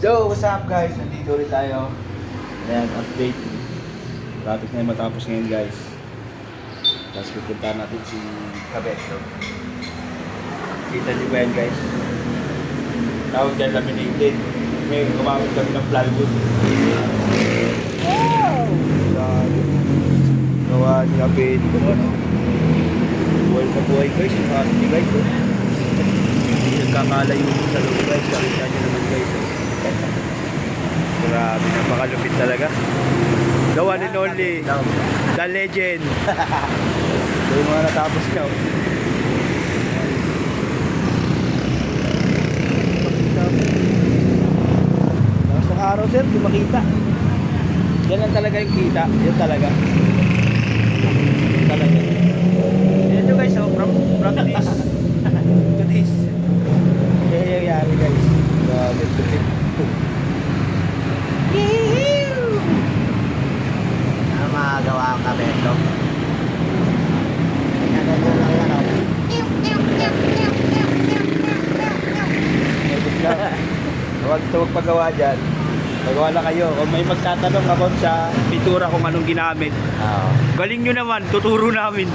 So, what's up guys? Nandito ulit tayo. Ayan, update. Traffic na yung matapos ngayon guys. Tapos pupuntahan natin si Kabeto. Kita niyo ba yan guys? Tawag dyan laminated. May gumamit kami ng plywood. Wow! Gawa ni Kabeto. Ano? Buhay na buhay guys. Yung kasi guys. Hindi nagkakalayo sa loob guys. Kakita nyo naman guys. Grabe, napakalupit talaga. The one and only, the legend. Ito yung mga natapos niya. Tapos ng araw sir, di makita. Yan lang talaga yung kita. Yan talaga. Yan talaga. Yan nyo guys, from this to this. Yan yung yari guys. Grabe, lupit. Ano magagawa ang Kabeto? Nagagawa lang yan ako. Huwag paggawa dyan. Magawa na kayo. Kung may magtatanong ako sa pintura kung anong ginamit, Oo. galing nyo naman, tuturo namin.